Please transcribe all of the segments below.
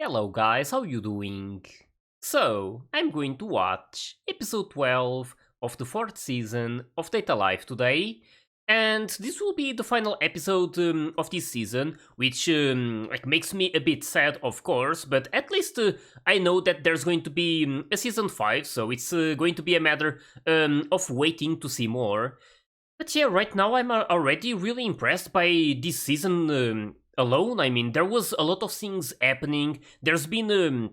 Hello guys, how you doing? So, I'm going to watch episode 12 of the 4th season of Data Life today, and this will be the final episode of this season, which makes me a bit sad, of course, but at least I know that there's going to be a season 5, so it's going to be a matter of waiting to see more. But yeah, right now I'm already really impressed by this season alone. I mean, there was a lot of things happening. There's been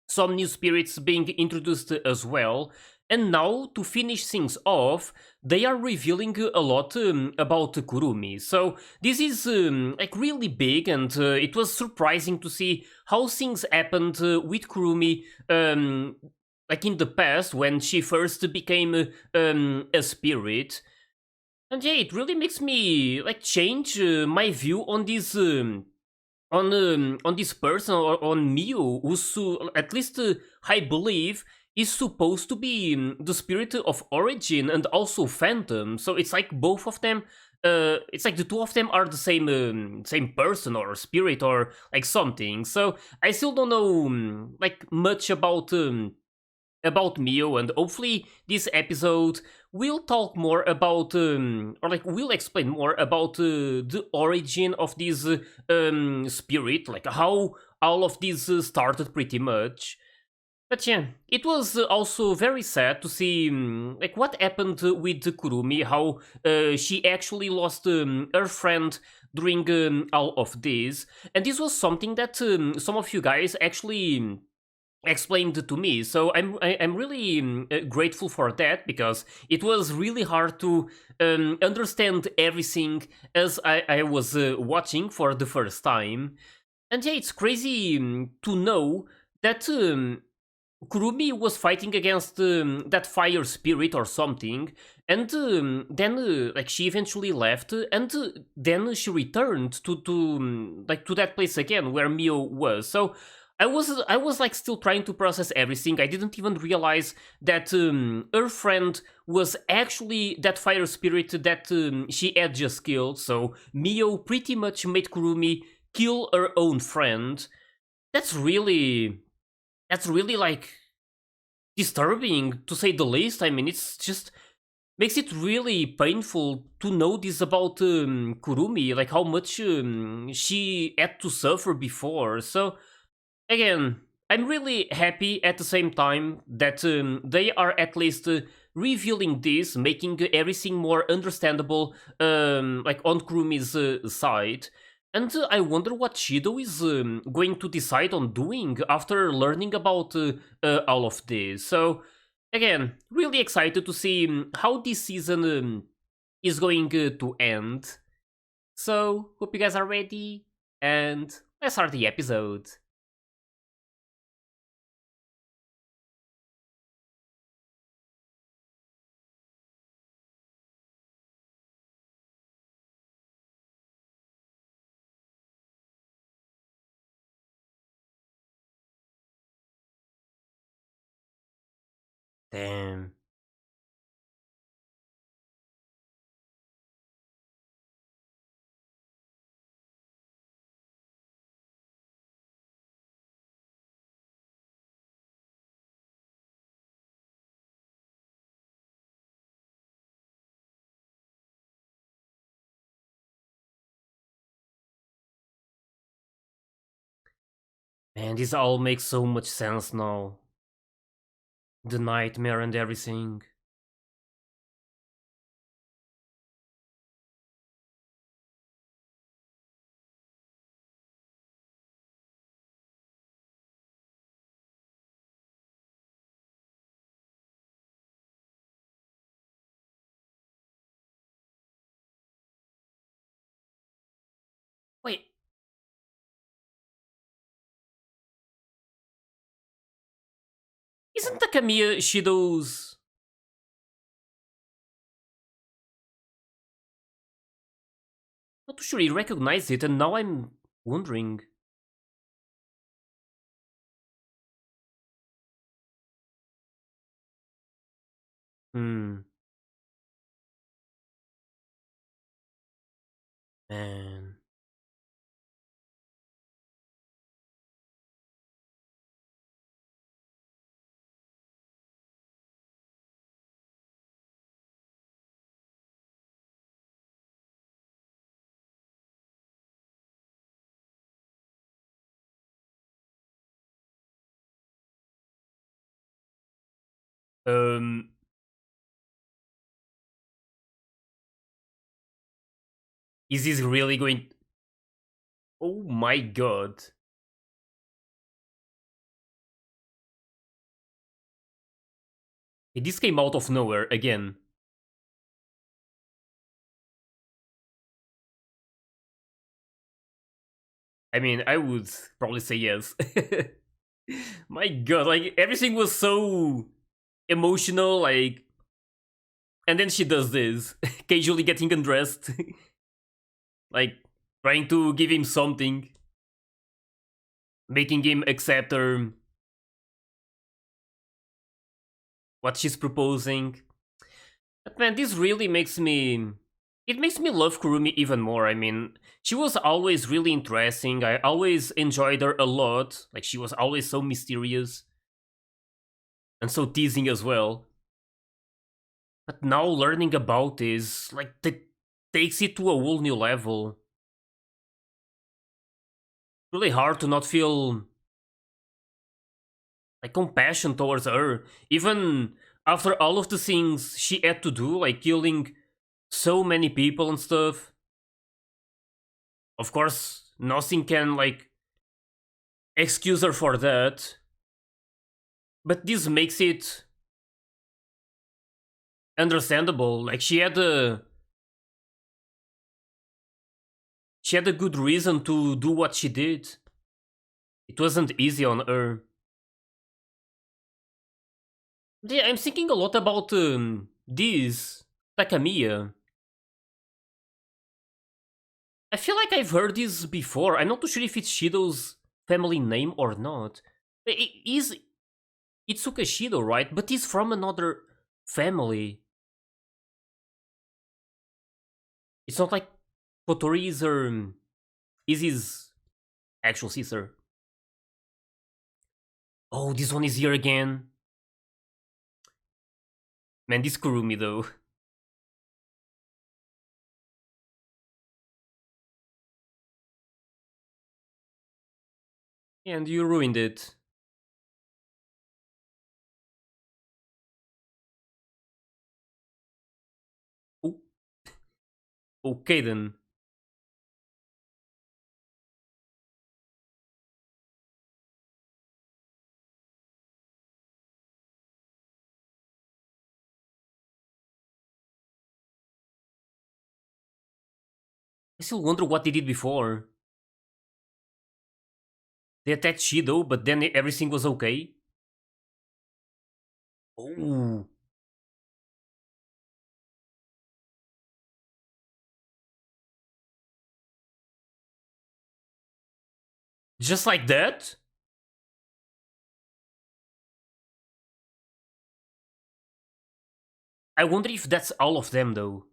some new spirits being introduced as well. And now, to finish things off, they are revealing a lot about Kurumi. So this is really big, and it was surprising to see how things happened with Kurumi. In the past, when she first became a spirit, and yeah, it really makes me change my view on this person or on Mio, who's at least I believe is supposed to be the spirit of origin and also phantom. So it's like both of them. It's like the two of them are the same person or spirit or like something. So I still don't know much about Mio, and hopefully this episode will talk more about we'll explain more about the origin of this spirit, like how all of this started pretty much. But yeah, it was also very sad to see what happened with Kurumi, how she actually lost her friend during all of this, and this was something that some of you guys actually explained to me. So I'm really grateful for that, because it was really hard to understand everything as I was watching for the first time. And yeah, it's crazy to know that Kurumi was fighting against that fire spirit or something, and then she eventually left, and then she returned to that place again where Mio was. So I was like still trying to process everything. I didn't even realize that her friend was actually that fire spirit that she had just killed. So Mio pretty much made Kurumi kill her own friend. That's really like disturbing, to say the least. I mean, it's just makes it really painful to know this about Kurumi, like how much she had to suffer before. So again, I'm really happy at the same time that they are at least revealing this, making everything more understandable, on Kurumi's side. And I wonder what Shido is going to decide on doing after learning about all of this. So, again, really excited to see how this season is going to end. So, hope you guys are ready, and let's start the episode. Damn. Man, this all makes so much sense now. The nightmare and everything. Wait, isn't Takamiya Shido's... Not too sure he recognized it, and now I'm wondering. Hmm, man. Um, is this really going? Oh my god! This came out of nowhere again. I mean, I would probably say yes. My god, like everything was so emotional, like, and then she does this, casually getting undressed, like trying to give him something, making him accept her what she's proposing. But man, this really makes me. It makes me love Kurumi even more. I mean, she was always really interesting. I always enjoyed her a lot. Like, she was always so mysterious and so teasing as well. But now learning about this, like, takes it to a whole new level. Really hard to not feel like compassion towards her, even after all of the things she had to do, like killing so many people and stuff. Of course, nothing can like excuse her for that, but this makes it understandable. Like she had a good reason to do what she did. It wasn't easy on her. Yeah, I'm thinking a lot about this Takamiya. I feel like I've heard this before. I'm not too sure if it's Shido's family name or not. It is Itsuka Shido, right? But he's from another family. It's not like Kotori is his actual sister. Oh, this one is here again. Man, this Kurumi though. And you ruined it. Oh, okay then. I still wonder what they did before. They attacked Shido, but then everything was okay. Oh, just like that? I wonder if that's all of them though.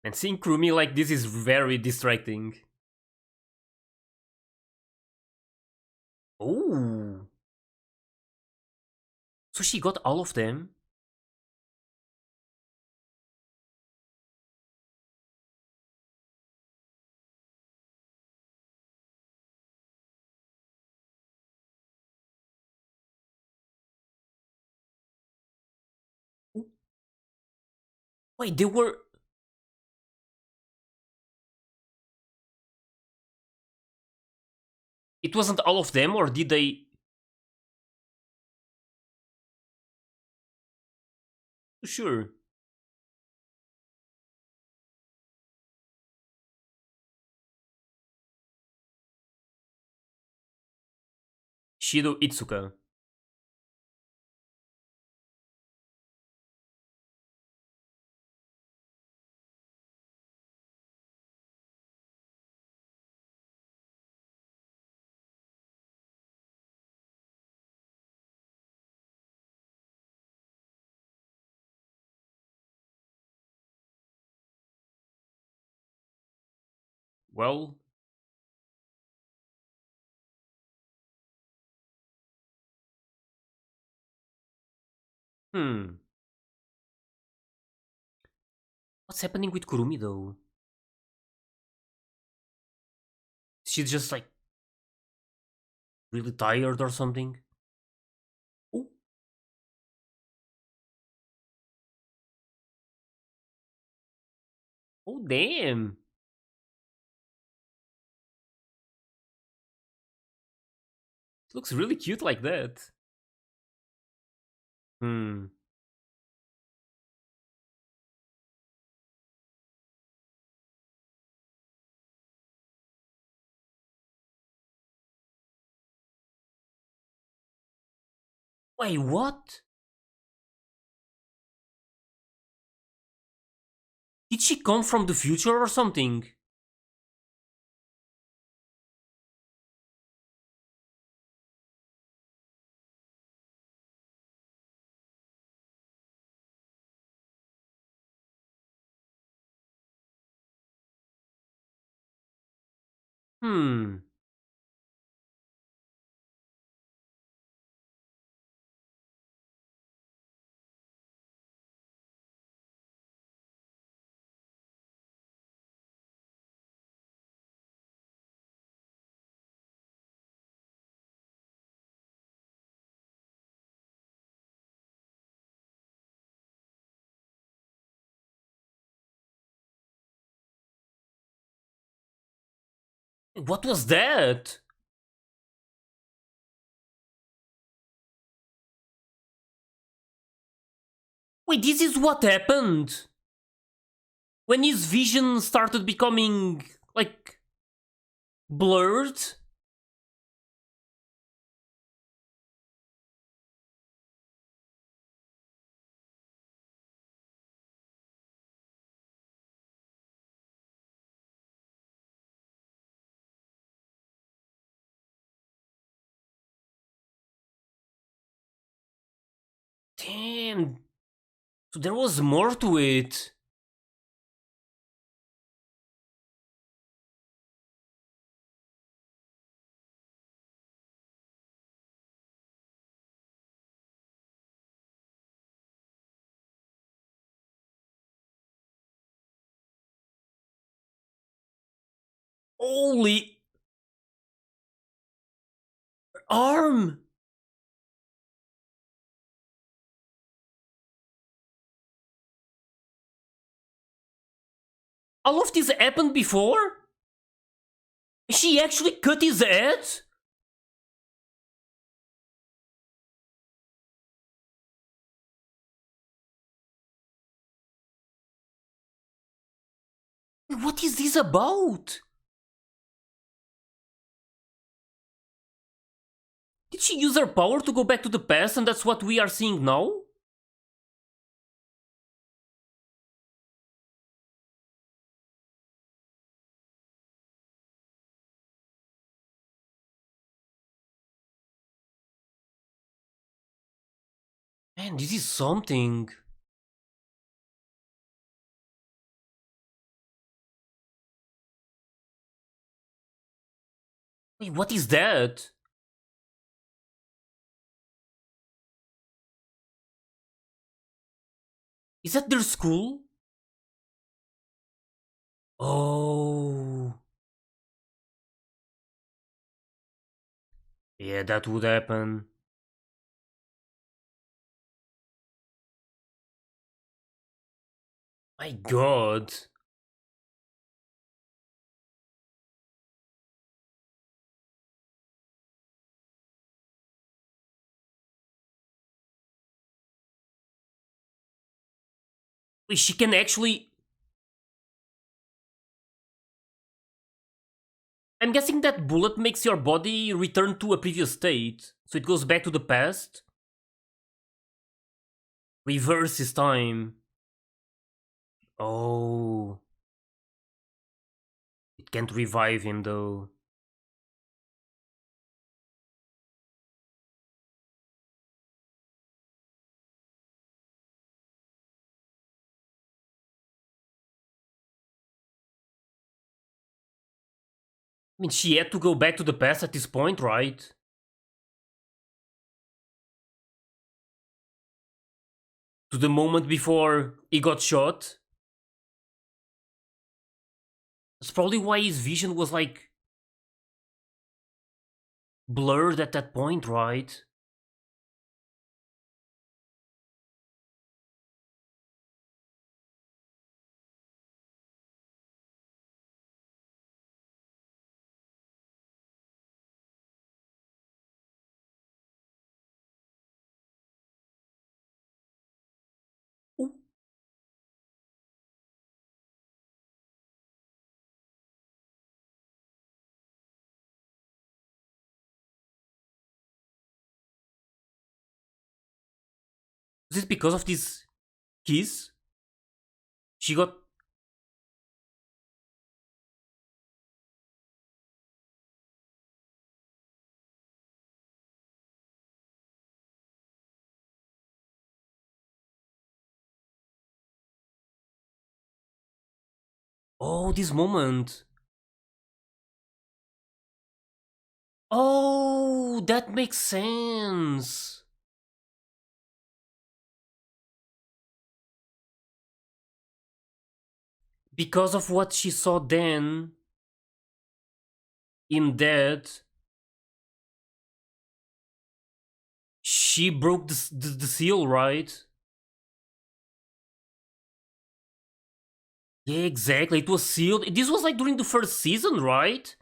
And seeing Kurumi like this is very distracting. Oh, so she got all of them? Wait, they were. It wasn't all of them, or did they? Sure. Shido Itsuka. Well, hmm. What's happening with Kurumi though? She's just like really tired or something. Oh, oh damn. It looks really cute like that. Hmm. Wait, what? Did she come from the future or something? Hmm. What was that? Wait, this is what happened when his vision started becoming like blurred. Damn. So there was more to it. Holy arm! All of this happened before? She actually cut his head? What is this about? Did she use her power to go back to the past and that's what we are seeing now? Man, this is something. Wait, what is that? Is that their school? Oh. Yeah, that would happen. My god. Wait, she can actually. I'm guessing that bullet makes your body return to a previous state. So it goes back to the past. Reverses time. Oh. It can't revive him though. I mean, she had to go back to the past at this point, right? To the moment before he got shot. That's probably why his vision was like blurred at that point, right? Ooh, is this because of this kiss? She got. Oh, this moment. Oh, that makes sense. Because of what she saw then, in that, she broke the seal, right? Yeah, exactly. It was sealed. This was like during the first season, right?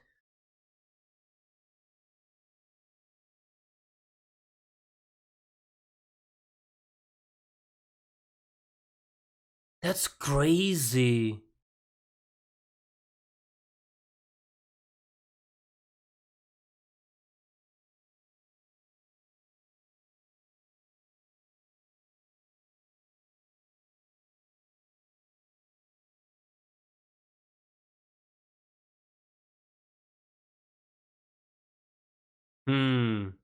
That's crazy. Hmm.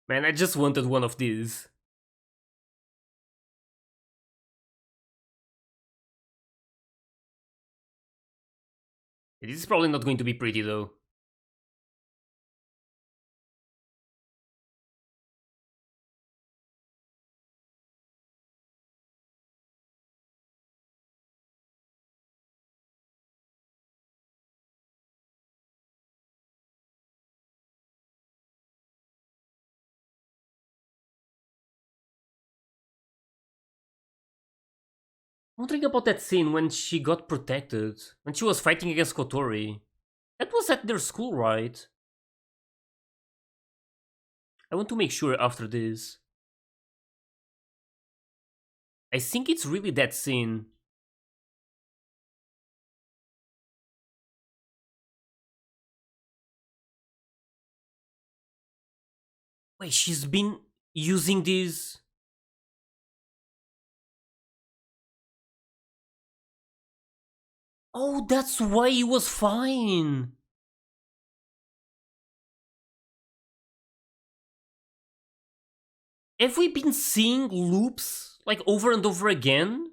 Man, I just wanted one of these. This is probably not going to be pretty though. Wondering about that scene when she got protected, when she was fighting against Kotori. That was at their school, right? I want to make sure after this. I think it's really that scene. Wait, she's been using this. Oh, that's why he was fine. Have we been seeing loops like over and over again?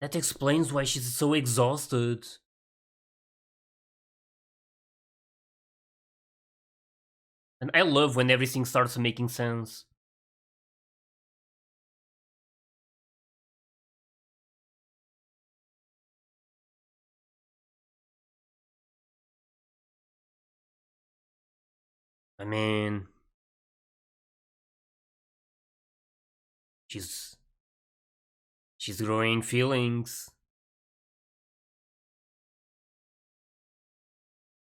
That explains why she's so exhausted. And I love when everything starts making sense. I mean, she's she's growing feelings.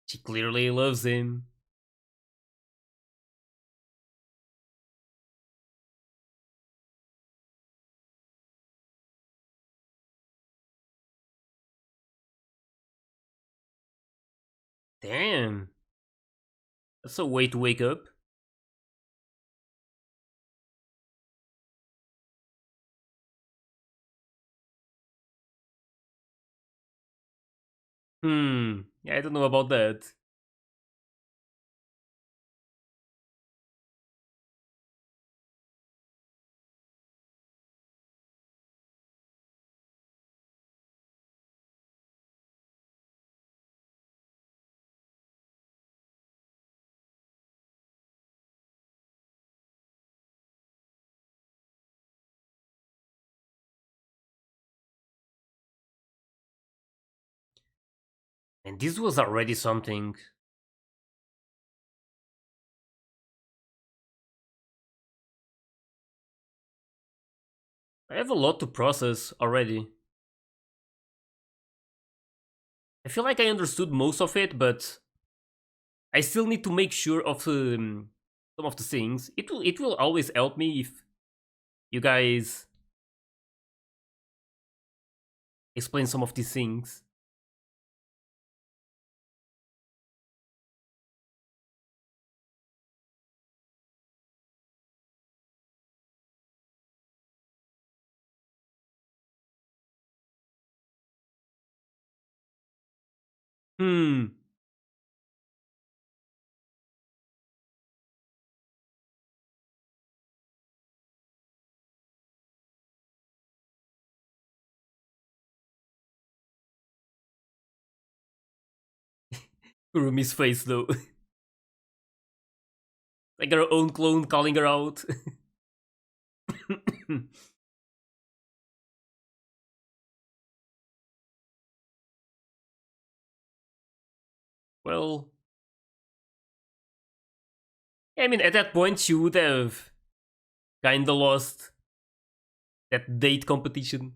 She clearly loves him. Damn, that's a way to wake up. Yeah, I don't know about that. And this was already something. I have a lot to process already. I feel like I understood most of it, but I still need to make sure of some of the things. It will always help me if you guys explain some of these things. Hmm. Kurumi's face though. Like her own clone calling her out. Well, I mean, at that point, she would have kinda lost that date competition.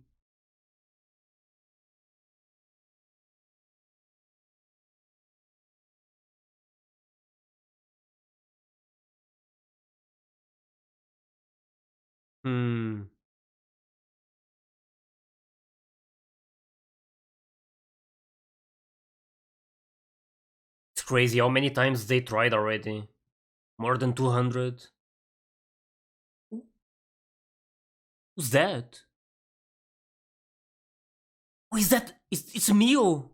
Hmm. It's crazy how many times they tried already. More than 200. Who's that? Oh, is that? It's Mio.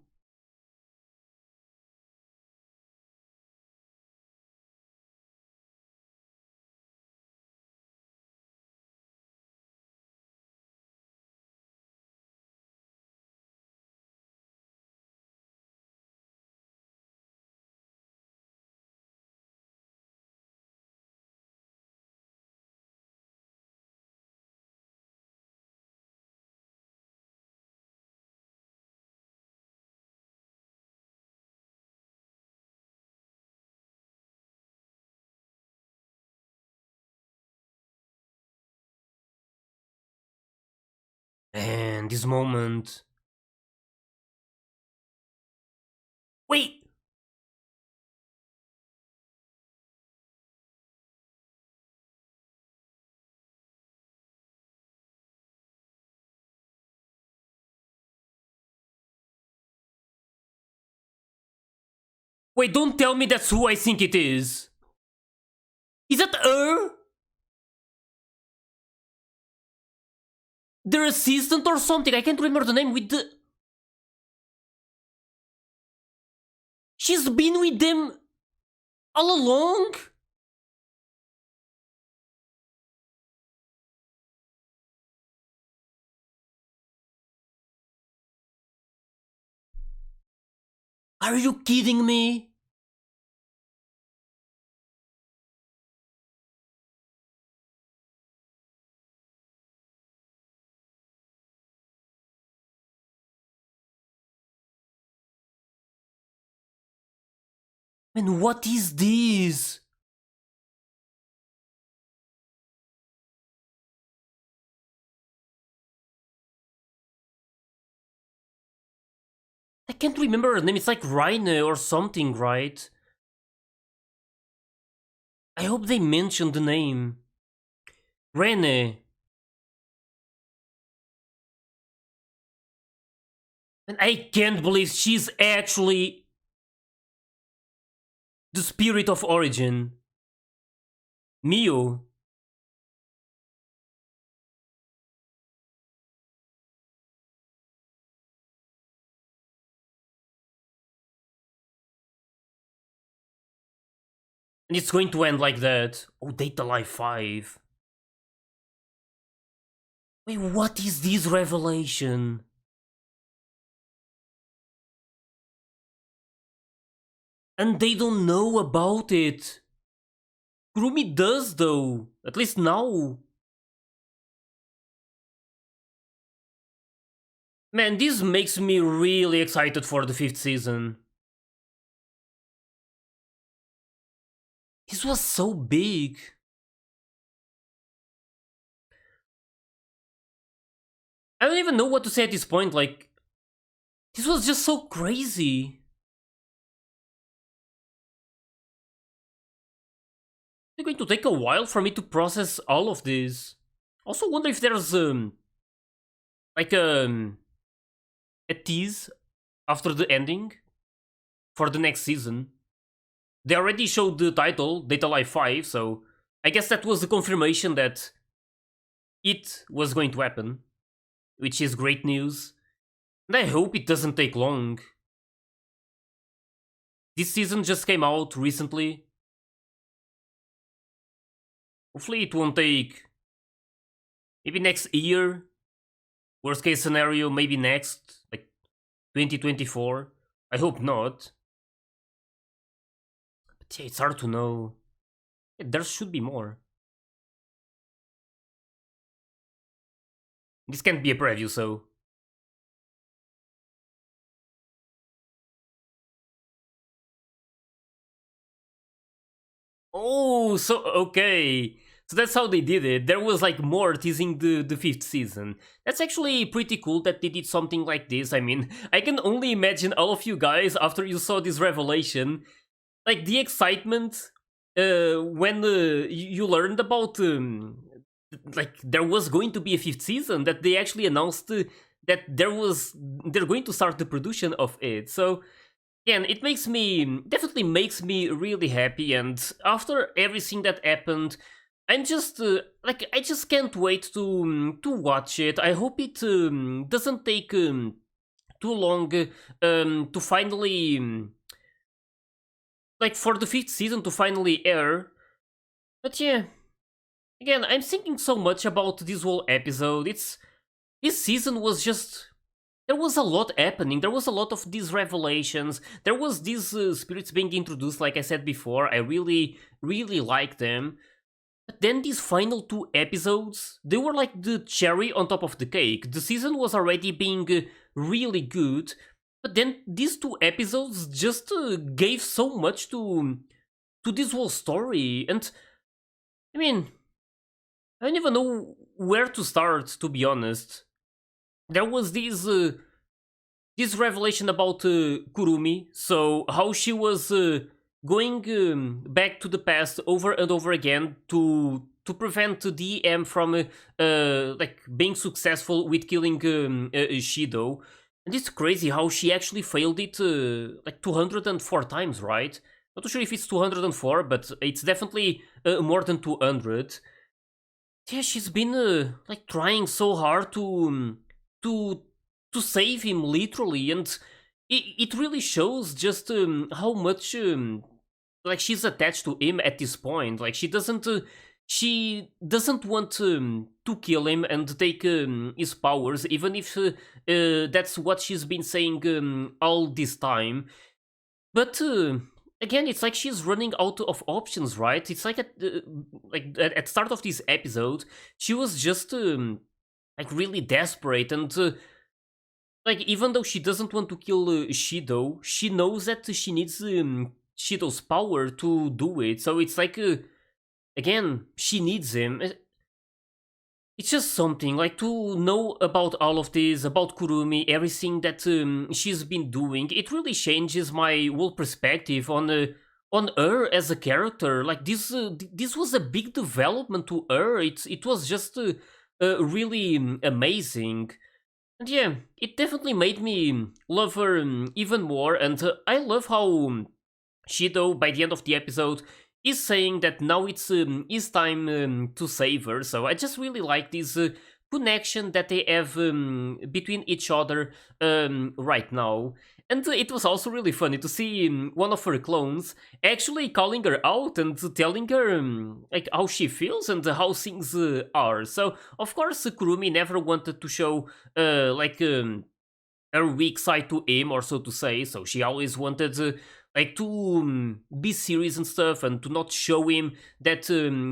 And this moment. Wait! Wait, don't tell me that's who I think it is. Is that her? Their assistant or something? I can't remember the name with the. She's been with them all along? Are you kidding me? Man, what is this? I can't remember her name. It's like Raine or something, right? I hope they mentioned the name. Rene. And I can't believe she's actually the spirit of origin. Mio. And it's going to end like that. Oh, Data Life 5. Wait, what is this revelation? And they don't know about it. Kurumi does though. At least now. Man, this makes me really excited for the fifth season. This was so big. I don't even know what to say at this point. Like, this was just so crazy. It's going to take a while for me to process all of this. Also, wonder if there's like a tease after the ending for the next season. They already showed the title, Data Life 5, so I guess that was the confirmation that it was going to happen, which is great news. And I hope it doesn't take long. This season just came out recently. Hopefully it won't take maybe next year. Worst case scenario, maybe next, like 2024. I hope not. But yeah, it's hard to know. There should be more. This can't be a preview, so. Oh, so okay. So that's how they did it. There was like more teasing the fifth season. That's actually pretty cool that they did something like this. I mean, I can only imagine all of you guys after you saw this revelation, like the excitement when you learned about like there was going to be a fifth season, that they actually announced that they're going to start the production of it. So again, it makes me definitely makes me really happy, and after everything that happened, I'm just like I just can't wait to watch it. I hope it doesn't take too long to finally like for the fifth season to finally air. But yeah, again, I'm thinking so much about this whole episode. This season was just, there was a lot happening. There was a lot of these revelations. There was these spirits being introduced, like I said before. I really, really like them. But then these final two episodes, they were like the cherry on top of the cake. The season was already being really good, but then these two episodes just gave so much to this whole story. And I mean, I don't even know where to start, to be honest. There was this revelation about Kurumi, so how she was going back to the past over and over again to prevent D.E.M from like being successful with killing Shido. And it's crazy how she actually failed it like 204 times, right? Not too sure if it's 204, but it's definitely more than 200. Yeah, she's been like trying so hard to to save him literally, and it really shows just how much like she's attached to him at this point. Like she doesn't want to kill him and take his powers, even if that's what she's been saying all this time. But again, it's like she's running out of options, right? It's like at start of this episode, she was just like really desperate, and like even though she doesn't want to kill Shido, she knows that she needs Shido's power to do it. So it's like again, she needs him. It's just something like to know about all of this, about Kurumi, everything that she's been doing. It really changes my whole perspective on her as a character. Like this was a big development to her. It was just really amazing. And yeah, it definitely made me love her even more. And I love how Shido, by the end of the episode, is saying that now it's time to save her. So I just really like this connection that they have between each other right now. And it was also really funny to see one of her clones actually calling her out and telling her like how she feels and how things are. So of course Kurumi never wanted to show like her weak side to him, or so to say. So she always wanted like to be serious and stuff, and to not show him that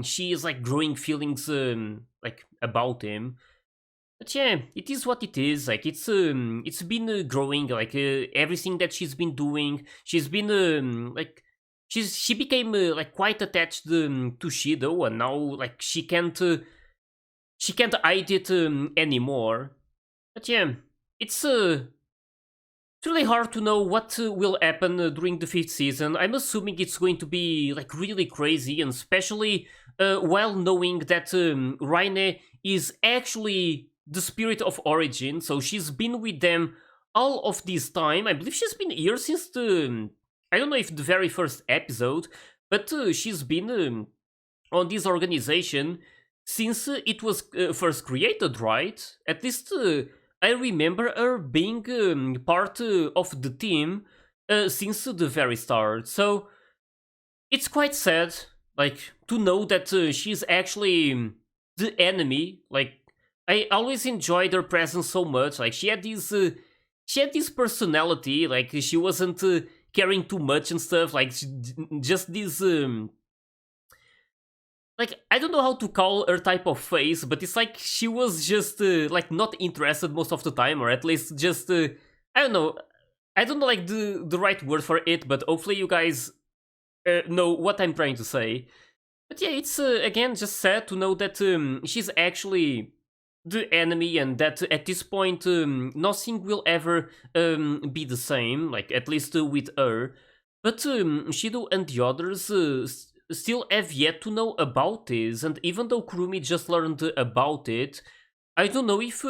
she is like growing feelings like about him. But yeah, it is what it is. Like it's been growing. Like everything that she's been doing, she's been like she became like quite attached to Shido, and now like she can't hide it anymore. But yeah, it's it's really hard to know what will happen during the fifth season. I'm assuming it's going to be like really crazy, and especially while knowing that Raine is actually the spirit of origin, so she's been with them all of this time. I believe she's been here since the I don't know if the very first episode, but she's been on this organization since it was first created, right? At least I remember her being part of the team since the very start. So it's quite sad, like, to know that she's actually the enemy. Like, I always enjoyed her presence so much. Like, she had this personality. Like, she wasn't caring too much and stuff. Like, just this like, I don't know how to call her type of face, but it's like she was just like not interested most of the time, or at least just I don't know. I don't know like the right word for it, but hopefully you guys know what I'm trying to say. But yeah, it's again just sad to know that she's actually the enemy, and that at this point nothing will ever be the same. Like, at least with her. But Shido and the others still have yet to know about this, and even though Kurumi just learned about it, I don't know if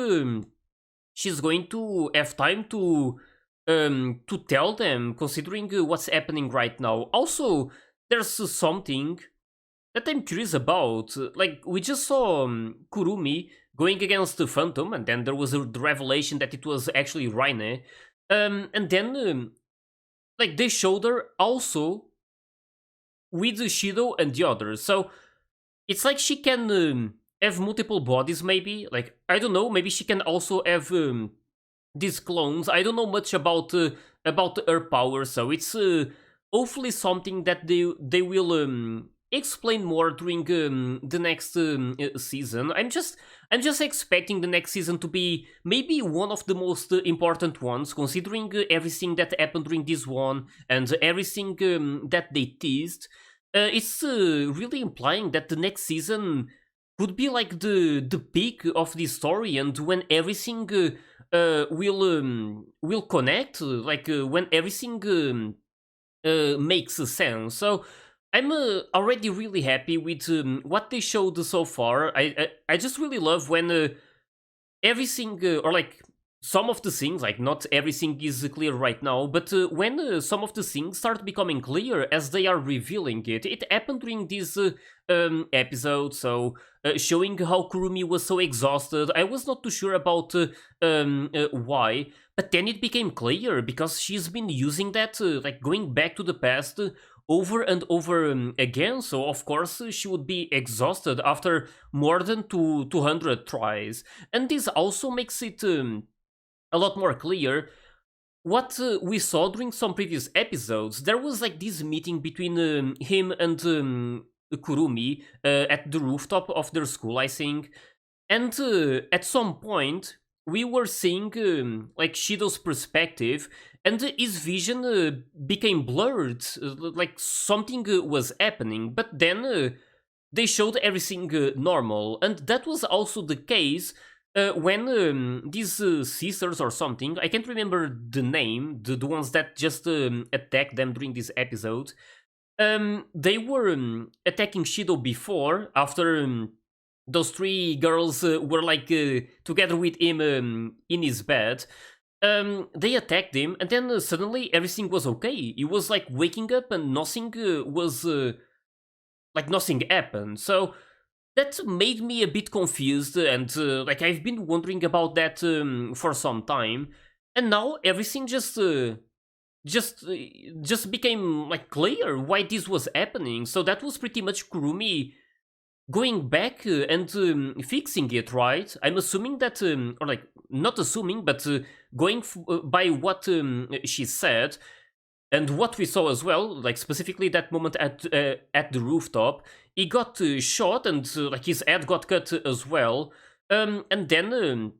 she's going to have time to tell them, considering what's happening right now. Also, there's something that I'm curious about. Like, we just saw Kurumi going against the Phantom, and then there was the revelation that it was actually Raine. And then, like, they showed her also with Shido and the others. So it's like she can have multiple bodies, maybe. Like, I don't know, maybe she can also have these clones. I don't know much about her power, so it's hopefully something that they will explain more during the next season. I'm just expecting the next season to be maybe one of the most important ones, considering everything that happened during this one and everything that they teased. It's really implying that the next season could be like the peak of the story, and when everything will connect, like when everything makes sense. So I'm already really happy with what they showed so far. I just really love when everything or like some of the things, like not everything is clear right now, but when some of the things start becoming clear as they are revealing it happened during this episode. So showing how Kurumi was so exhausted, I was not too sure about why, but then it became clear because she's been using that like going back to the past over and over again. So of course she would be exhausted after more than 200 tries. And this also makes it a lot more clear what we saw during some previous episodes. There was like this meeting between him and Kurumi at the rooftop of their school, I think. And at some point, we were seeing like Shido's perspective, and his vision became blurred, like something was happening. But then they showed everything normal, and that was also the case when these sisters or something, I can't remember the name, the ones that just attacked them during this episode, they were attacking Shido before, after those three girls were like together with him in his bed. They attacked him, and then suddenly everything was okay. He was like waking up, and nothing was like nothing happened. So that made me a bit confused, and like I've been wondering about that for some time, and now everything just uh, just became like clear why this was happening. So that was pretty much Kurumi going back and fixing it, right? I'm assuming that, or like not assuming, but going by what she said and what we saw as well, like specifically that moment at the rooftop. He got shot, and like his head got cut as well. And then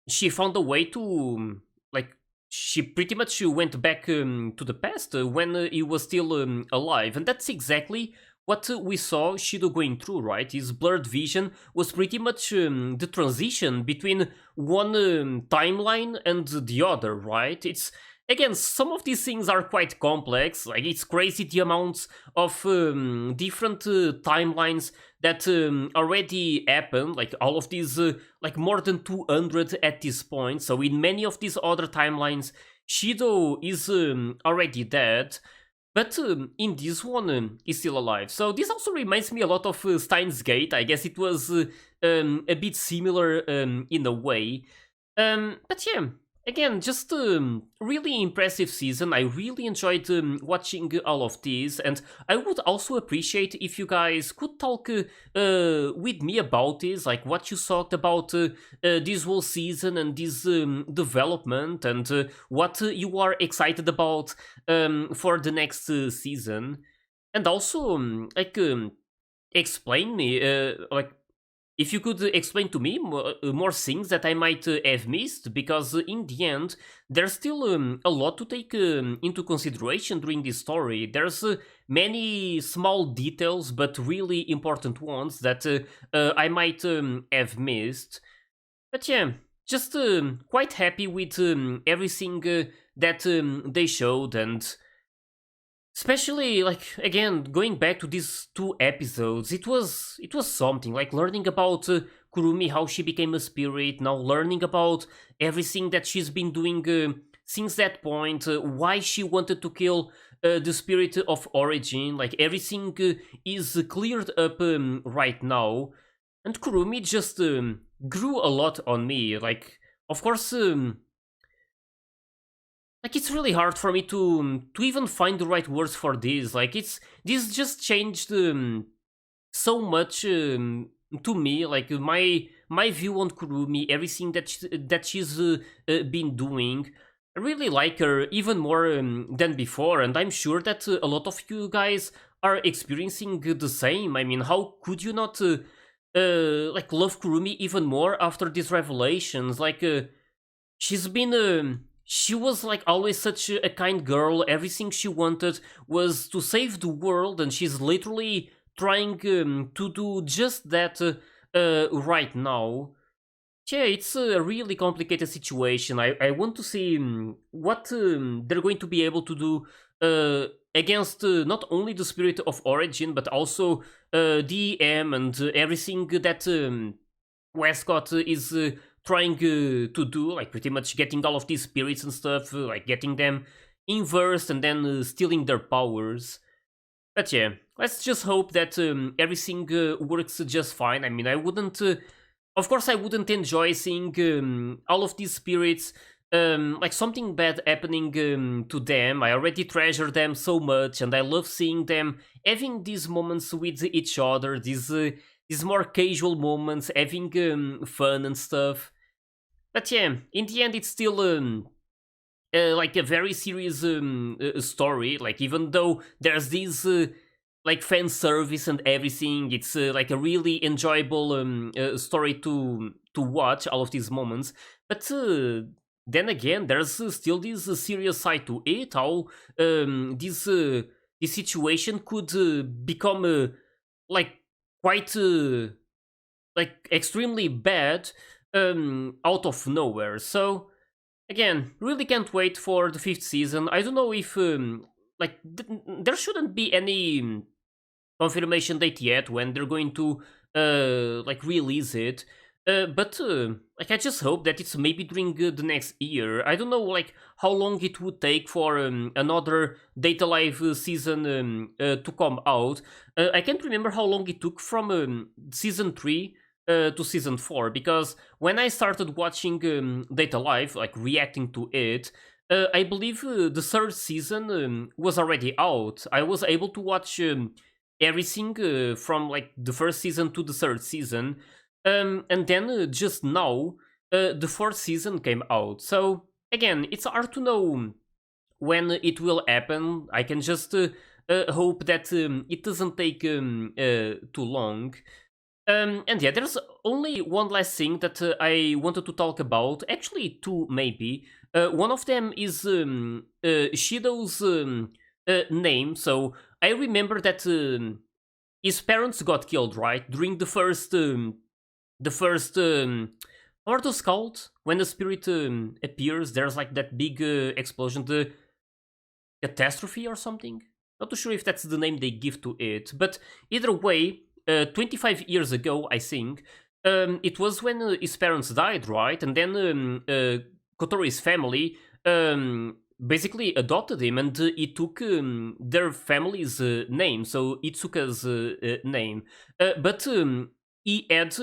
she found a way to like she pretty much went back to the past when he was still alive, and that's exactly what we saw Shido going through, right? His blurred vision was pretty much the transition between one timeline and the other, right? It's again, some of these things are quite complex. Like it's crazy the amounts of different timelines that already happened. Like all of these, like more than 200 at this point. So in many of these other timelines, Shido is already dead. But in this one, he's still alive. So this also reminds me a lot of Steins Gate. I guess it was a bit similar in a way. But yeah, again, just really impressive season. I really enjoyed watching all of this, and I would also appreciate if you guys could talk with me about this, like what you thought about this whole season and this development, and what you are excited about for the next season, and also explain me like if you could explain to me more things that I might have missed, because in the end, there's still a lot to take into consideration during this story. There's many small details, but really important ones that I might have missed. But yeah, just quite happy with everything that they showed, and especially like again going back to these two episodes, it was something like learning about Kurumi, how she became a spirit, now learning about everything that she's been doing since that point, why she wanted to kill the spirit of origin. Like everything is cleared up right now, and Kurumi just grew a lot on me. Like of course like it's really hard for me to even find the right words for this. Like it's this just changed so much to me. Like my view on Kurumi, everything that she's been doing. I really like her even more than before, and I'm sure that a lot of you guys are experiencing the same. I mean, how could you not like love Kurumi even more after these revelations? Like she's been she was like always such a kind girl. Everything she wanted was to save the world, and she's literally trying to do just that right now. Yeah, it's a really complicated situation. I want to see what they're going to be able to do against not only the spirit of origin, but also D.E.M and everything that Westcott is trying to do, like pretty much getting all of these spirits and stuff, like getting them inversed and then stealing their powers. But yeah, let's just hope that everything works just fine. I mean, I wouldn't, of course, I wouldn't enjoy seeing all of these spirits. Like something bad happening to them. I already treasure them so much, and I love seeing them having these moments with each other. These more casual moments, having fun and stuff. But yeah, in the end, it's still like a very serious story. Like even though there's this like fan service and everything, it's like a really enjoyable story to watch all of these moments. But then again, there's still this serious side to it. How this situation could become like quite like extremely bad out of nowhere. So again, really can't wait for the fifth season. I don't know if like there shouldn't be any confirmation date yet when they're going to like release it. But like I just hope that it's maybe during the next year. I don't know like how long it would take for another Data Live season to come out. I can't remember how long it took from season 3 to season 4, because when I started watching Data Live, like reacting to it, I believe the third season was already out. I was able to watch everything from like the first season to the third season, and then just now the fourth season came out. So again, it's hard to know when it will happen. I can just hope that it doesn't take too long. And yeah, there's only one last thing that I wanted to talk about. Actually, two maybe. One of them is Shido's name. So I remember that his parents got killed, right? During the first what are those called? When the spirit appears, there's like that big explosion, the catastrophe or something. Not too sure if that's the name they give to it, but either way, 25 years ago, I think, it was when his parents died, right? And then Kotori's family basically adopted him, and he took their family's name, so Itsuka's name. But he had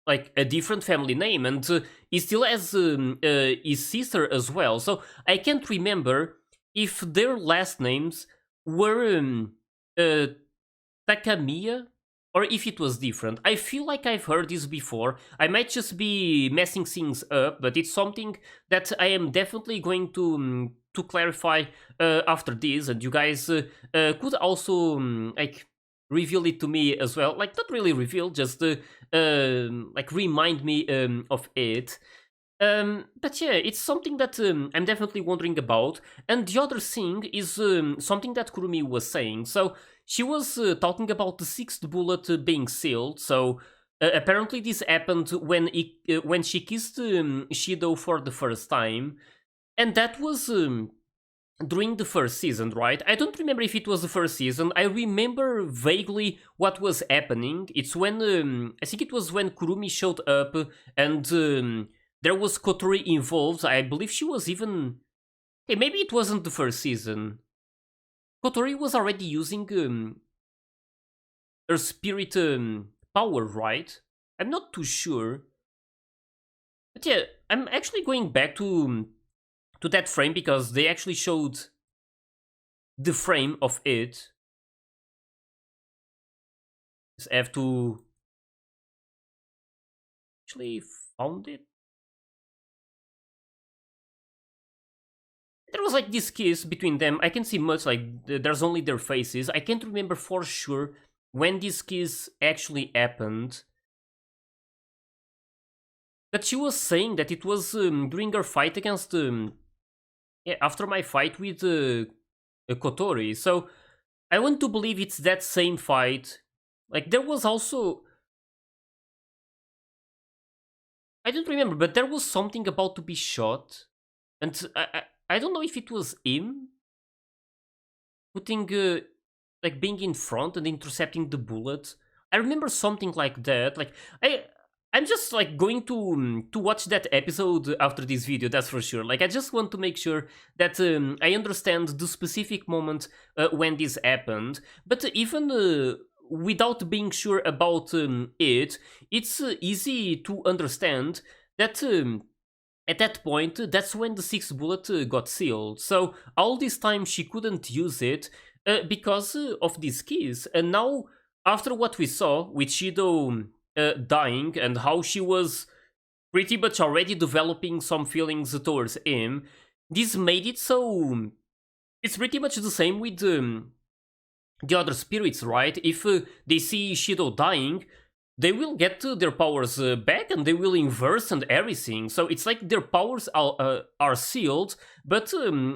like a different family name, and he still has his sister as well. So I can't remember if their last names were uh, Takamiya, or if it was different. I feel like I've heard this before. I might just be messing things up, but it's something that I am definitely going to clarify after this, and you guys could also like reveal it to me as well. Like not really reveal, just like remind me of it. But yeah, it's something that I'm definitely wondering about. And the other thing is something that Kurumi was saying. So she was talking about the sixth bullet being sealed. So apparently this happened when she kissed Shido for the first time, and that was during the first season, right? I don't remember if it was the first season. I remember vaguely what was happening. It's when I think it was when Kurumi showed up, and there was Kotori involved. I believe she was even. Hey, maybe it wasn't the first season. Kotori was already using her spirit power, right? I'm not too sure. But yeah, I'm actually going back to that frame because they actually showed the frame of it. Just have to actually found it. There was like this kiss between them. I can see much like there's only their faces. I can't remember for sure when this kiss actually happened. But she was saying that it was during her fight against yeah, after my fight with Kotori. So I want to believe it's that same fight. Like there was also I don't remember, but there was something about to be shot, and I don't know if it was him putting like being in front and intercepting the bullet. I remember something like that. Like I'm just like going to watch that episode after this video. That's for sure. Like I just want to make sure that I understand the specific moment when this happened. But even without being sure about it, it's easy to understand that. At that point, that's when the sixth bullet got sealed. So all this time she couldn't use it because of these keys. And now, after what we saw with Shido dying and how she was pretty much already developing some feelings towards him, this made it so it's pretty much the same with the other spirits, right? If they see Shido dying, they will get their powers back and they will inverse and everything. So it's like their powers are sealed, but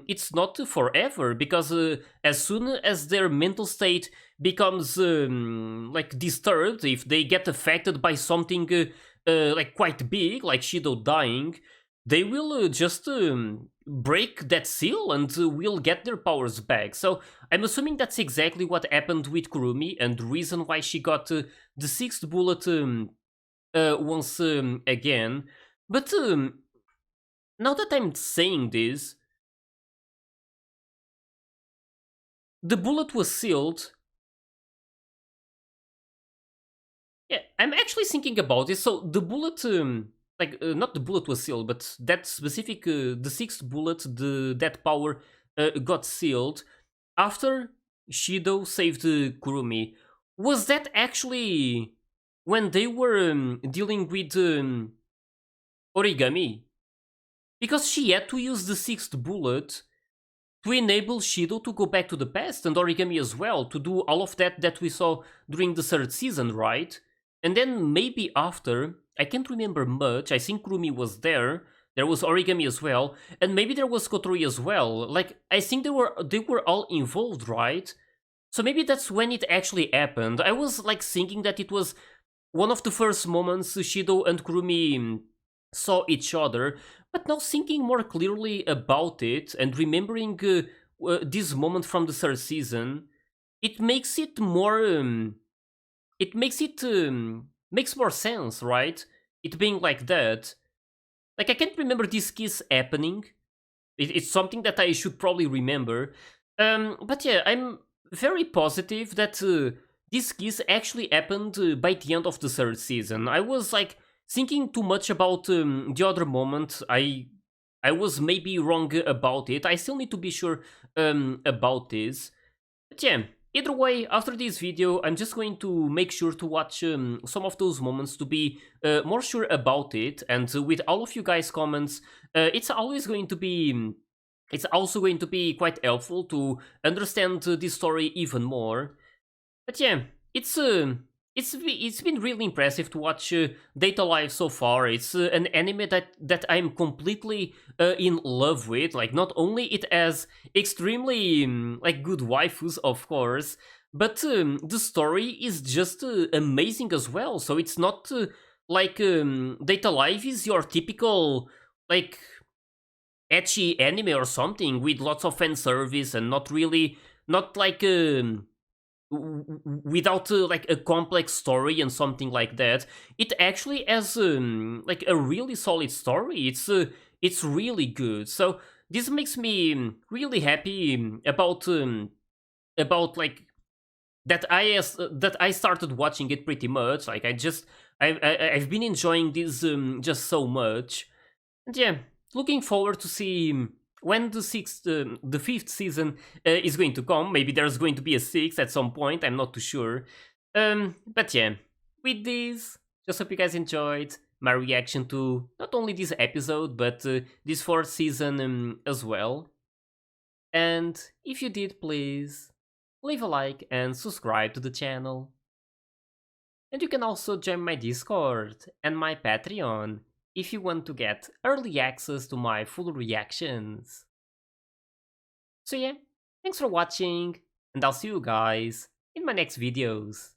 it's not forever because as soon as their mental state becomes like disturbed, if they get affected by something like quite big, like Shido dying, they will just break that seal and will get their powers back. So I'm assuming that's exactly what happened with Kurumi, and the reason why she got the sixth bullet once again. But now that I'm saying this, the bullet was sealed. Yeah, I'm actually thinking about this. So the bullet, like not the bullet was sealed, but that specific, the sixth bullet, that power got sealed after Shido saved Kurumi. Was that actually when they were dealing with Origami? Because she had to use the sixth bullet to enable Shido to go back to the past and Origami as well to do all of that we saw during the third season, right? And then maybe after, I can't remember much. I think Kurumi was there. There was Origami as well, and maybe there was Kotori as well. Like I think they were all involved, right? So maybe that's when it actually happened. I was like thinking that it was one of the first moments Shido and Kurumi saw each other, but now thinking more clearly about it and remembering this moment from the third season, it makes it more. Makes more sense, right? It being like that. Like I can't remember this kiss happening. It's something that I should probably remember. But yeah, I'm very positive that this kiss actually happened by the end of the third season. I was like thinking too much about the other moment. I was maybe wrong about it. I still need to be sure about this. But yeah, either way, after this video, I'm just going to make sure to watch some of those moments to be more sure about it. And with all of you guys' comments, it's always going to be. It's also going to be quite helpful to understand this story even more. But yeah, it's been really impressive to watch Data Life so far. It's an anime that I'm completely in love with. Like not only it has extremely like good waifus, of course, but the story is just amazing as well. So it's not like Data Life is your typical like ecchi anime or something with lots of fan service and not really not like without like a complex story and something like that. It actually has like a really solid story. It's really good. So this makes me really happy about like that I started watching it pretty much. Like I've been enjoying this just so much. And yeah, looking forward to see when the fifth season is going to come. Maybe there's going to be a sixth at some point. I'm not too sure. But yeah, with this, just hope you guys enjoyed my reaction to not only this episode but this fourth season as well. And if you did, please leave a like and subscribe to the channel. And you can also join my Discord and my Patreon if you want to get early access to my full reactions. So yeah, thanks for watching, and I'll see you guys in my next videos.